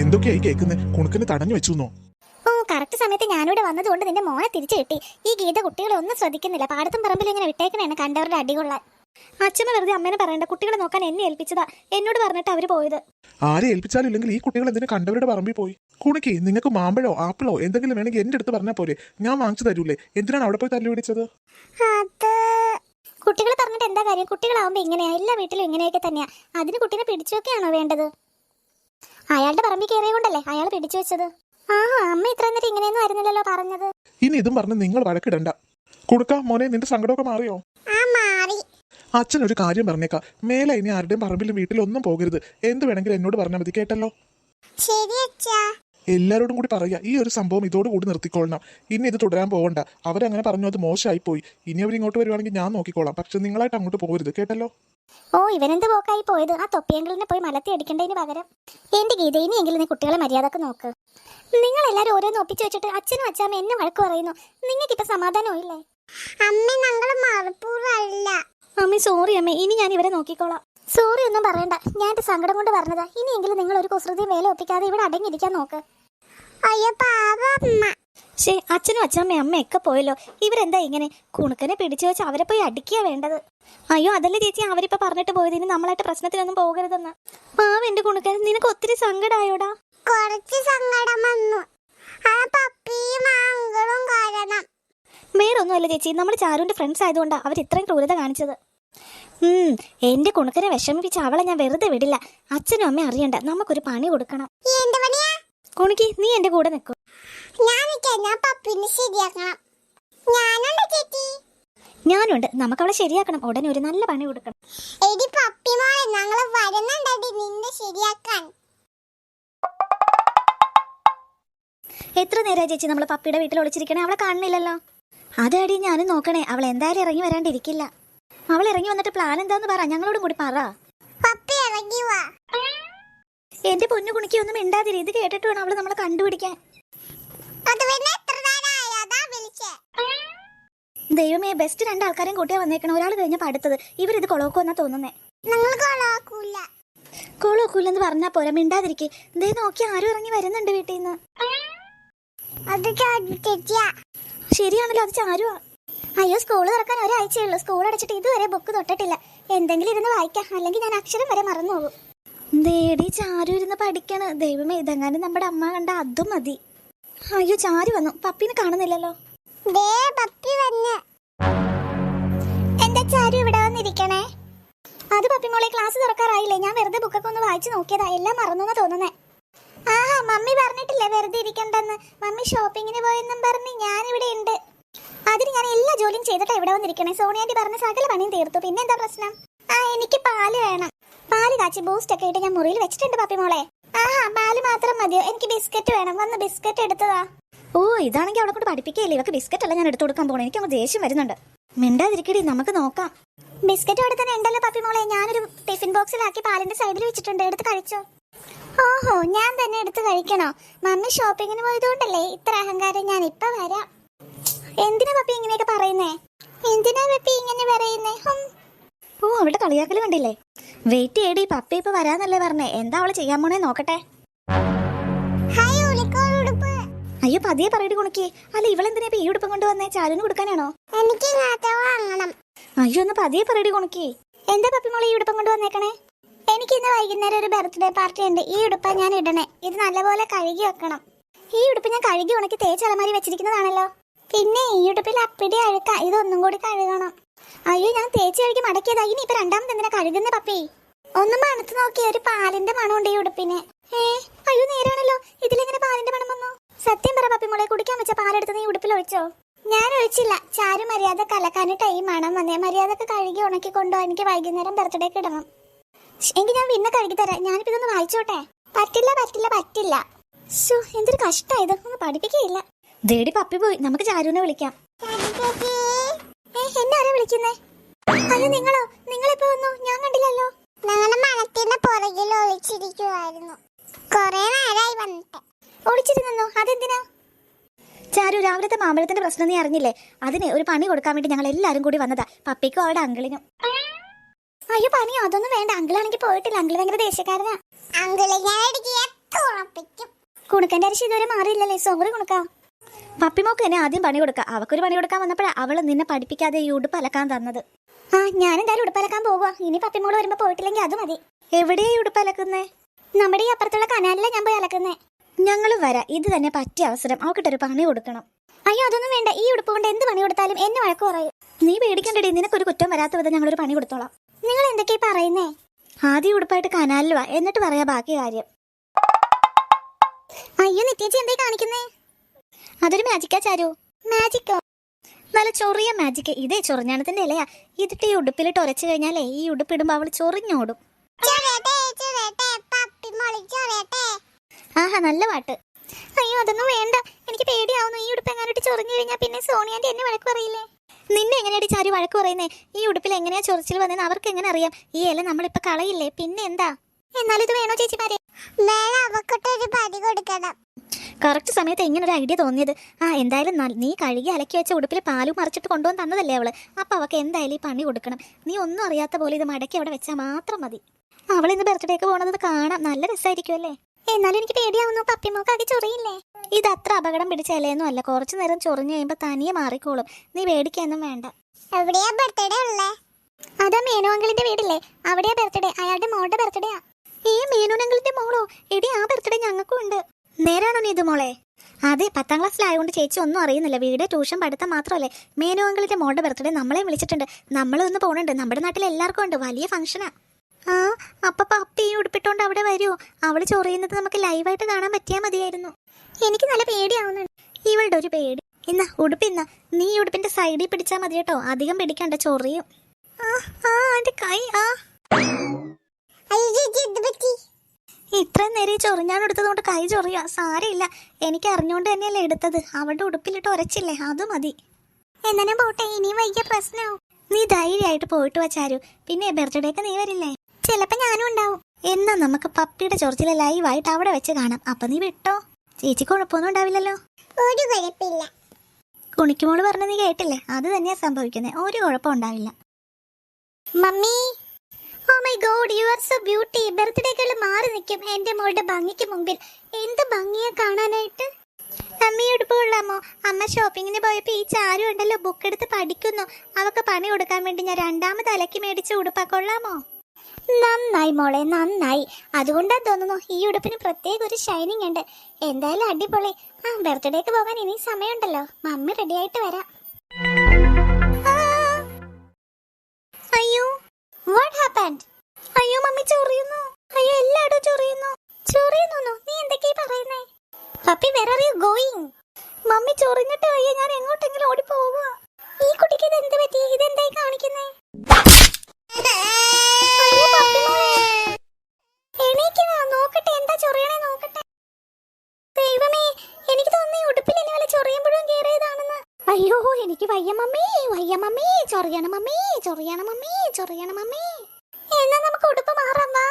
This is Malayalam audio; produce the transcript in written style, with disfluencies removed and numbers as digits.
എന്തൊക്കെയായി കേൾക്കുന്നത്? കുണുക്കിന് തടഞ്ഞു വെച്ചു. ഓ, കറക്റ്റ് സമയത്ത് ഞാനിവിടെ വന്നതുകൊണ്ട് നിന്റെ മോനെ തിരിച്ചു കിട്ടി. ഈ ഗീത കുട്ടികളെ ഒന്നും ശ്രദ്ധിക്കുന്നില്ല. പാടത്തും പറമ്പിലും ഇങ്ങനെ വിട്ടേക്കണേണ് കണ്ടവരുടെ അടികൊള്ളാൻ. അച്ഛമ്മ വെറുതെ അമ്മേനെ പറയണ്ട. കുട്ടികളെ നോക്കാൻ എന്നെ ഏൽപ്പിച്ചതാ. എന്നോട് പറഞ്ഞിട്ട് അവര് പോയത്. ആരെ ഏൽപ്പിച്ചാലും ഇല്ലെങ്കിൽ ഈ കുട്ടികൾ എന്തിനു കണ്ടവരുടെ പറമ്പിൽ പോയി? കുണുക്കി, നിങ്ങൾക്ക് മാമ്പഴോ ആപ്പിളോ എന്തെങ്കിലും വേണമെങ്കിൽ എന്റെ അടുത്ത് പറഞ്ഞാൽ പോരെ, ഞാൻ വാങ്ങിച്ചു തരൂലേ? എന്തിനാണ് അവിടെ പോയി തല്ലു പിടിച്ചത്? കുട്ടികൾ പറഞ്ഞിട്ട് എന്താ കാര്യം? കുട്ടികളാവുമ്പോ ഇങ്ങനെയാ, എല്ലാ വീട്ടിലും ഇങ്ങനെയൊക്കെ തന്നെയാ. അതിന് കുട്ടീനെ പിടിച്ചൊക്കെയാണോ വേണ്ടത്? അയാളുടെ പറമ്പിൽ കയറിയ കൊണ്ടല്ലേ അയാൾ പിടിച്ചു വെച്ചത്. അമ്മ ഇത്ര നേരം ഇങ്ങനെയൊന്നും ആയിരുന്നില്ലല്ലോ പറഞ്ഞത്. ഇനി ഇതും പറഞ്ഞ് നിങ്ങൾ വഴക്കിടണ്ട. കുടുക്ക മോനെ, നിന്റെ സങ്കടമൊക്കെ മാറിയോ? അച്ഛനൊരു കാര്യം പറഞ്ഞേക്കാം, മേലെ ഇനി ആരുടെയും പറമ്പിലും വീട്ടിലൊന്നും പോകരുത്. എന്ത് വേണമെങ്കിലും എന്നോട് പറഞ്ഞാൽ മതി, കേട്ടല്ലോ? എല്ലാരോടും കൂടി പറയാ, ഈ ഒരു സംഭവം ഇതോടുകൂടി നിർത്തിക്കൊള്ളണം. ഇനി ഇത് തുടരാൻ പോകണ്ട. അവരങ്ങനെ പറഞ്ഞു, അത് മോശമായി പോയി. ഇനി അവരിങ്ങോട്ട് വരുവാണെങ്കിൽ ഞാൻ നോക്കിക്കോളാം. പക്ഷെ നിങ്ങളായിട്ട് അങ്ങോട്ട് പോകരുത്, കേട്ടല്ലോ? ഓ, ഇവനെന്ത് പോക്കായി പോയത്? ആ തൊപ്പിയെങ്കിലിനെ പോയി മലത്തി അടിക്കേണ്ടതിന് പകരം എന്റെ ഗീത, ഇനിയെങ്കിലും നീ കുട്ടികളെ മര്യാദക്ക് നോക്ക്. നിങ്ങൾ എല്ലാരും ഓരോന്ന് ഒപ്പിച്ചു വെച്ചിട്ട് അച്ഛനും അച്ഛാമ്മ എന്നെ വഴക്ക് പറയുന്നു. നിങ്ങൾക്കിപ്പോ സമാധാനം ഇല്ലേ? അമ്മ സോറി അമ്മ, ഇനി ഞാൻ ഇവരെ നോക്കിക്കോളാം. സോറി ഒന്നും പറയണ്ട, ഞാൻ എന്റെ സങ്കടം കൊണ്ട് പറഞ്ഞതാ. ഇനിയെങ്കിലും നിങ്ങൾ ഒരു കുസൃതിയും വേല ഒപ്പിക്കാതെ ഇവിടെ അടങ്ങിയിരിക്കാൻ നോക്ക്. ശേ, അച്ഛനും അച്ഛമ്മയും അമ്മയൊക്കെ പോയല്ലോ. ഇവരെന്താ ഇങ്ങനെ? കുണുക്കനെ പിടിച്ചു വെച്ച് അവരെ പോയി അടിക്കുക വേണ്ടത്. അയ്യോ, അതല്ലേ ചേച്ചി അവരിപ്പോ പറഞ്ഞിട്ട് പോയത്, ഇനി നമ്മളായിട്ട് പ്രശ്നത്തിനൊന്നും പോകരുതെന്ന്. പാവം എന്റെ കുണുക്കൻ, നിനക്ക് ഒത്തിരി സങ്കടമായോടാ? കുറച്ച് സങ്കടം വന്നു. വേറൊന്നുമല്ല ചേച്ചി, നമ്മൾ ചാരുവിന്റെ ഫ്രണ്ട്സ് ആയതുകൊണ്ടാ അവർ ഇത്രയും ക്രൂരത കാണിച്ചത്. എന്റെ കുണുക്കനെ വിഷമിപ്പിച്ച് അവളെ ഞാൻ വെറുതെ വിടില്ല. അച്ഛനും അമ്മയും അറിയണ്ട, നമുക്കൊരു പണി കൊടുക്കണം. കുണുക്കി, നീ എന്റെ കൂടെ നിൽക്കും. ഞാനുണ്ട്, നമുക്ക് അവളെ ശരിയാക്കണം. ഉടനെ ഒരു നല്ല പണി കൊടുക്കണം. എത്ര നേരമായി ചേച്ചി നമ്മൾ പപ്പിയുടെ വീട്ടിൽ ഒളിച്ചിരിക്കണേ? അവളെ കാണുന്നില്ലല്ലോ. അതേടി ഞാനും നോക്കണേ. അവൾ എന്തായാലും ഇറങ്ങി വരാണ്ടിരിക്കില്ല. അവൾ ഇറങ്ങി വന്നിട്ട് പ്ലാൻ എന്താന്ന് പറ, ഞങ്ങളോടും കൂടി പറ. എന്റെ പൊന്നു കുണിക്ക് ഒന്നും മിണ്ടാതിരി. ഇത് കേട്ടിട്ട് വേണം അവള് നമ്മളെ കണ്ടുപിടിക്കാൻ. ദൈവമേ, ബെസ്റ്റ് രണ്ടാൾക്കാരെയും കൂട്ടിയാ വന്നേക്കണം. ഒരാൾ കഴിഞ്ഞപ്പോ അടുത്തത്. ഇവരിത് കൊളോക്കുമെന്നാ തോന്നുന്നേ. കൊളോക്കൂലെന്ന് പറഞ്ഞാ പോരാ, മിണ്ടാതിരിക്കെ. ദേ നോക്കി, ആരും ഇറങ്ങി വരുന്നുണ്ട് വീട്ടിൽ നിന്ന്. ശരിയാണല്ലോ, അത് ചാരുവാ. അയ്യോ, സ്കൂൾ തുറക്കാൻ ഒരാഴ്ചയുള്ളൂ. സ്കൂൾ അടച്ചിട്ട് ഇതുവരെ ബുക്ക് തൊട്ടിട്ടില്ല. എന്തെങ്കിലും ഇരുന്ന് വായിക്കാം, അല്ലെങ്കിൽ ഞാൻ അക്ഷരം വരെ മറന്നു പോകും. ദേടി, ചാരു ഇരുന്ന് പഠിക്കണ്. ദൈവമേ, ഇതെങ്ങാനും നമ്മുടെ അമ്മ കണ്ട അതും മതി. അയ്യോ, ചാരു വന്നു. പപ്പിനെ കാണുന്നില്ലല്ലോ. എന്താ ചാരു ഇവിടെ വന്നിരിക്കണേ? അത് പപ്പി മോളെ, ക്ലാസ് തുറക്കാറായില്ലേ? ഞാൻ വെറുതെ ബുക്കൊക്കെ ഒന്ന് വായിച്ചു നോക്കിയതാ. എല്ലാം മറന്നു തോന്നുന്നേ. മമ്മി പറഞ്ഞിട്ടില്ലേ വെറുതെ ഇരിക്കണ്ടെന്ന്? മമ്മി ഷോപ്പിങ്ങിന് പോയെന്നും പറഞ്ഞ് ഞാനിവിടെ ഉണ്ട്. അതിന് ഞാൻ എല്ലാ ജോലിയും ചെയ്തിട്ടാ ഇവിടെ വന്നിരിക്കണേ. സോണിയാന്റി പറഞ്ഞ സകല പണിയും തീർത്തു. പിന്നെ എന്താ പ്രശ്നം? എനിക്ക് പാല് വേണം. പാല് കാച്ചി ബൂസ്റ്റ് ഒക്കെ ഇട്ട് ഞാൻ മുറിയിൽ വെച്ചിട്ടുണ്ട് പപ്പി മോളെ. പാല് മാത്രം മതിയോ? എനിക്ക് ബിസ്ക്കറ്റ് വേണം. വന്ന് ബിസ്ക്കറ്റ് എടുത്തതാ. ഓ, ഇതാണെങ്കിൽ അവളെ കൊണ്ട് പഠിപ്പിക്കുകയില്ലേ? ഇവക്ക് ബിസ്ക്കറ്റ് അല്ല ഞാൻ എടുത്തു കൊടുക്കാൻ പോണേ. എനിക്ക് അങ്ങ് ദേഷ്യം വരുന്നുണ്ട്. മിണ്ടാതിരിക്കടി, നമുക്ക് നോക്കാം. ബിസ്ക്കറ്റ് അവിടെ തന്നെ ഉണ്ടല്ലോ പപ്പി മോളെ. ഞാനൊരു ടിഫിൻ ബോക്സിലാക്കി പാലിന്റെ സൈഡിൽ വെച്ചിട്ടുണ്ട്. എടുത്ത് കഴിച്ചോ. ഓഹോ, ഞാൻ തന്നെ എടുത്ത് കഴിക്കണോ? മമ്മി ഷോപ്പിങ്ങിന് പോയതുകൊണ്ടല്ലേ ഇത്ര അഹങ്കാരം. ഞാൻ ഇപ്പൊ വരാം. എന്തിനാ പപ്പി ഇങ്ങനെയൊക്കെ പറയുന്നേ? എന്തിനാ പപ്പി ഇങ്ങനെ പറയുന്നേ? ഓ, അവളുടെ കളിയാക്കല് കണ്ടില്ലേ? വെയിറ്റ് ചെയ്യടി, പപ്പി ഇപ്പൊ വരാന്നല്ലേ പറഞ്ഞേ. എന്താ അവള് ചെയ്യാൻ പോണേ നോക്കട്ടെ. അയ്യോ, പതിയെ പറയടി കുണുക്കി. അല്ല, ഇവളെന്തിനാ ഇപ്പൊ ഈ ഉടുപ്പം കൊണ്ടുവന്നേ? ചാരുവിന് കൊടുക്കാനാണോ? അയ്യോ, ഒന്ന് പതിയെ പറയടി കുണുക്കി. എന്താ പപ്പി മോളെ ഈ ഉടുപ്പം കൊണ്ടുവന്നേക്കണേ? എനിക്ക് ഇന്ന് വൈകുന്നേരം ഒരു ബർത്ത്ഡേ പാർട്ടി ഉണ്ട്. ഈ ഉടുപ്പ ഞാൻ ഇടണേ. ഇത് നല്ലപോലെ കഴുകി വെക്കണം. ഈ ഉടുപ്പ് ഞാൻ കഴുകി ഉണക്കി തേച്ച് അലമാരി വെച്ചിരിക്കുന്നതാണല്ലോ. പിന്നെ ഈ ഉടുപ്പിൽ അപ്പിടി അഴുക്ക. ഇതൊന്നും കൂടി കഴുകണം. അയ്യോ, ഞാൻ തേച്ച് കഴുകി മടക്കിയതാ. ഇനി ഇപ്പൊ രണ്ടാമത് എന്തിനാ കഴുകുന്ന പപ്പി? ഒന്ന് മണത്ത് നോക്കിയ ഒരു പാലിന്റെ മണമുണ്ട് ഈ ഉടുപ്പിന്. അയ്യോ, നേരാണല്ലോ. ഇതിലെങ്ങനെ പാലിന്റെ മണം വന്നു? സത്യം പറ പപ്പി മോളെ, കുടിക്കാൻ വെച്ച പാലെടുത്ത് നീ ഉടുപ്പിൽ ഒഴിച്ചോ? ഞാൻ ഒഴിച്ചില്ല. ചാരു മര്യാദ കലക്കാനിട്ട് ഈ മണം വന്നേ. മര്യാദക്ക് കഴുകി ഉണക്കി കൊണ്ടുപോവാ. എനിക്ക് വൈകുന്നേരം ബർത്ത്ഡേക്ക് ഇടണം. എങ്കിൽ ഞാൻ പിന്നെ കഴുകി തരാം. ഞാനിപ്പോ ഇതൊന്ന് വായിച്ചോട്ടെ. പറ്റില്ല. എന്തൊരു കഷ്ടായത്. ഒന്ന് പഠിപ്പിക്കയില്ല. ദേടി, പപ്പി പോയി. നമുക്ക് ചാരുവിനെ വിളിക്കാം. എന്നെ ആരാ വിളിക്കുന്നേ? അയ്യോ, നിങ്ങളോ? നിങ്ങളിപ്പോ വന്നു? ഞാൻ കണ്ടില്ലല്ലോ. ഞങ്ങളുടെ മണത്തിന്റെ പുറകിൽ ഒളിച്ചിരിക്കുവായിരുന്നു. കൊറേ നേരമായി വന്നിട്ട്. ഒളിച്ചിരുന്നോ? അതെന്തിനാ? ചാരു, രാവിലത്തെ മാമ്പഴത്തിന്റെ പ്രശ്നം നീ അറിഞ്ഞില്ലേ? അതിന് ഒരു പണി കൊടുക്കാൻ വേണ്ടി ഞങ്ങൾ എല്ലാരും കൂടി വന്നതാ. പപ്പിക്കും അവരുടെ അങ്കിളിനും. അയ്യോ, പണിയോ? അതൊന്നും വേണ്ട. അങ്കിളാണെങ്കിൽ പോയിട്ടില്ല. അങ്കിൾ ഭയങ്കര ദേഷ്യക്കാരനാ. അങ്കിള് ഞാൻ കുണുക്കന്റെ അരിശ ഇതുവരെ മാറിയില്ലല്ലേ? സോറി കുണുക്ക. പപ്പിമോക്ക് എന്നെ ആദ്യം പണി കൊടുക്കുക. അവക്കൊരു പണി കൊടുക്കാൻ വന്നപ്പോഴാണ് അവള് നിന്നെ പഠിപ്പിക്കാതെ ഈ ഉടുപ്പ് അലക്കാൻ തന്നത്. ആ ഞാൻ എന്തായാലും ഉടുപ്പ് അലക്കാൻ പോകുക. ഇനി പപ്പിമോള് വരുമ്പോ പോയിട്ടില്ലെങ്കിൽ അത് മതി. എവിടെയാ ഈ ഉടുപ്പ് അലക്കുന്നേ? നമ്മുടെ ഈ അപ്പുറത്തുള്ള കനാലിലെ ഞാൻ പോയി അലക്കുന്നേ. ഞങ്ങളും വരാം. ഇത് തന്നെ പറ്റിയ അവസരം. അവക്കിട്ടൊരു പണി കൊടുക്കണം. അയ്യോ അതൊന്നും വേണ്ട. ഈ ഉടുപ്പ് കൊണ്ട് എന്ത് പണി കൊടുത്താലും എന്നെ വഴക്ക് പറയും. നീ പേടിക്കണ്ടടി, നിനക്കൊരു കുറ്റം വരാത്ത വിധം ഞങ്ങളൊരു പണി കൊടുത്തോളാം. നിങ്ങൾ എന്തൊക്കെയാ പറയുന്നേ? ആദ്യം ഉടുപ്പായിട്ട് കനാലിൽ വാ, എന്നിട്ട് പറയാ ബാക്കി കാര്യം. അയ്യോ നിത്യേച്ചി എന്തായി കാണിക്കുന്നേ? അതൊരു മാജിക്കാ ചാരു. മാജിക്കോ? നല്ല ചൊറിയ മാജിക്ക്. ഇതേ ചൊറിഞ്ഞാണത്തിന്റെ ഇലയാ. ഇതിട്ട് ഈ ഉടുപ്പിലിട്ട് ഉരച്ചു കഴിഞ്ഞാലേ ഈ ഉടുപ്പിടുമ്പോ അവള് ചൊറിഞ്ഞോടും. ആഹാ നല്ല പാട്ട്. അയ്യോ അതൊന്നും വേണ്ട, എനിക്ക് പേടിയാവുന്നു. ഈ ഉടുപ്പ് എങ്ങാനോട്ട് ചൊറിഞ്ഞു കഴിഞ്ഞാൽ പിന്നെ സോണിയാന്റെ എന്നെ വഴക്ക് പറയില്ലേ? നിന്നെ എങ്ങനെയാടി ചാരി വഴക്ക് പറയുന്നേ? ഈ ഉടുപ്പിൽ എങ്ങനെയാ ചൊറിച്ചിൽ വന്നേന്ന് അവർക്ക് എങ്ങനെ അറിയാം? ഈ ഇല നമ്മളിപ്പോ കളയില്ലേ, പിന്നെ എന്താ? എന്നാലും ഇത് വേണോ ചേച്ചിമാരെ? അവക്കൊട്ടൊരു പണി കൊടുക്കണം. കറക്റ്റ് സമയത്ത് ഇങ്ങനെ ഒരു ഐഡിയ തോന്നിയത്. ആ എന്തായാലും നീ കഴുകി അലക്കി വെച്ച ഉടുപ്പിൽ പാലും മറിച്ചിട്ട് കൊണ്ടുവന്ന് തന്നതല്ലേ അവള്. അപ്പൊ അവക്ക് എന്തായാലും ഈ പണി കൊടുക്കണം. നീ ഒന്നും അറിയാത്ത പോലെ ഇത് മടക്കി അവിടെ വെച്ചാൽ മാത്രം മതി. അവൾ ഇന്ന് ബർത്ത്ഡേക്ക് പോണത് കാണാം, നല്ല രസമായിരിക്കും അല്ലേ? എന്നാലും എനിക്ക് പേടിയാവുന്നു. പപ്പിമോക്ക് ആകെ ചൊറിയില്ലേ? ഇത് അത്ര അപകടം പിടിച്ച ഇലയൊന്നും അല്ല. കുറച്ചു നേരം ചൊറിഞ്ഞു കഴിയുമ്പോ തനിയെ മാറിക്കോളും. നീ പേടിക്കൊന്നും വേണ്ട. എവിടെയാ ബർത്ത്ഡേ ഉള്ളേ? അതാ മേനു അങ്കിളിന്റെ വീടില്ലേ, അവിടെയാ ബർത്ത്ഡേ. അയാളുടെ മോളുടെ ബർത്ത്ഡേയാ. ഈ മേനു അങ്കിളിന്റെ മോളോ? എടി ആ ബർത്ത്ഡേ ഞങ്ങൾക്കും ഉണ്ട്. നേരാണോ നീ ഇത് മോളെ? അതെ, 10ാം ക്ലാസ്സിലായതുകൊണ്ട് ചേച്ചി ഒന്നും അറിയുന്നില്ല. വീട് ട്യൂഷൻ പഠിത്തം മാത്രമല്ലേ. മേനു അങ്കിളിന്റെ മോളുടെ ബർത്ത്ഡേ നമ്മളെ വിളിച്ചിട്ടുണ്ട്. നമ്മളൊന്ന് പോണുണ്ട്. നമ്മുടെ നാട്ടിൽ എല്ലാവർക്കും ഉണ്ട്. വലിയ ഫംഗ്ഷനാ. ആ അപ്പൊ പപ്പി ഉടുപ്പിട്ടോണ്ട് അവിടെ വരുമോ? അവള് ചൊറിയുന്നത് നമുക്ക് ലൈവായിട്ട് കാണാൻ പറ്റിയാ മതിയായിരുന്നു. എനിക്ക് നല്ല പേടിയാവുന്നുണ്ട്. ഇവളുടെ ഒരു പേടി. ഇന്ന ഉടുപ്പിന്ന നീ ഉടുപ്പിന്റെ സൈഡിൽ പിടിച്ചാൽ മതി കേട്ടോ. അധികം പിടിക്കണ്ട, ചൊറിയും. എന്റെ കൈ. ഇത്രയും നേരം ചൊറിഞ്ഞാൻ എടുത്തതുകൊണ്ട് കൈ ചൊറിയാ. സാരമില്ല, എനിക്ക് അറിഞ്ഞുകൊണ്ട് തന്നെയല്ലേ എടുത്തത്. അവളുടെ ഉടുപ്പിലിട്ട് ഉരച്ചില്ലേ, അത് മതി. എന്നാ ഞാൻ പോട്ടെ, ഇനിയും വൈകിയ പ്രശ്നമാവും. നീ ധൈര്യമായിട്ട് പോയിട്ട് വച്ചാരു. പിന്നെ ബർത്ത്ഡേക്ക് നീ വരില്ലേ? ചിലപ്പോ ഞാനും ഉണ്ടാവും. എന്നാ നമുക്ക് പപ്പിയുടെ ചൊറിച്ചിലെ ലൈവായിട്ട് അവിടെ വെച്ച് കാണാം. അപ്പൊ നീ വിട്ടോ. ചേച്ചി കുഴപ്പമൊന്നും ഉണ്ടാവില്ലല്ലോ? ഒരു കുഴപ്പമില്ല. കുണിക്കുമോള് പറഞ്ഞ നീ കേട്ടില്ലേ? അത് തന്നെയാ സംഭവിക്കുന്നത്. ഒരു കുഴപ്പം ഉണ്ടാവില്ല. Mummy, oh my god, you are so beauty. ബർത്ത്ഡേക്കുള്ള മാറി നിൽക്കും എന്റെ മോളുടെ ഭംഗിക്ക് മുമ്പിൽ. എന്ത് ഭംഗിയാ കാണാനായിട്ട്. അമ്മ ഉടുപ്പ് കൊള്ളാമോ? അമ്മ ഷോപ്പിങ്ങിന് പോയപ്പോ ഈ ചാരു ഉണ്ടല്ലോ ബുക്ക് എടുത്ത് പഠിക്കുന്നു. അവക്ക് പണി കൊടുക്കാൻ വേണ്ടി ഞാൻ 2ാമത് അലക്കി മേടിച്ച ഉടുപ്പാ. കൊള്ളാമോ? നന്നായി മോളെ, നന്നായി. അതുകൊണ്ടാ തോന്നുന്നു ഈ ഉടുപ്പിന് പ്രത്യേക ഒരു ഷൈനിങ് ഉണ്ട്. എന്തായാലും അടിപൊളി. ബർത്ത്ഡേക്ക് പോകാൻ ഇനി സമയമുണ്ടല്ലോ. മമ്മി റെഡി ആയിട്ട് വരാം. അയ്യോ വാട്ട് ഹാപ്പൻഡ്? അയ്യോ മമ്മി ചൊറിയുന്നു. അയ്യോ എല്ലായിടും ചൊറിയുന്നു. ചൊറിയുന്നു? നീ എന്തൊക്കെയാ പറയുന്നേ? Puppy where are you going? Mummy ചൊറിഞ്ഞിട്ട് അയ്യോ ഞാൻ എങ്ങോട്ടെങ്കിലും ഓടി പോവുക. ഈ കുട്ടിക്ക് ഇത് എന്ത് പറ്റി? ഇതെന്തായി കാണിക്കുന്നേ? നോക്കട്ടെ എന്താ ചൊറിയണേ നോക്കട്ടെ. ദൈവമേ, എനിക്ക് തോന്നി ഉടുപ്പിൽ എന്നെ വല്ല ചൊറിയുമ്പോഴും കേറിയതാണെന്ന്. അയ്യോ എനിക്ക് വയ്യ മമ്മി, വയ്യ മമ്മി. ചൊറിയണം മമ്മി, ചൊറിയണം മമ്മി, ചൊറിയണം മമ്മി. എന്നാ നമുക്ക് ഉടുപ്പ് മാറാം വാ.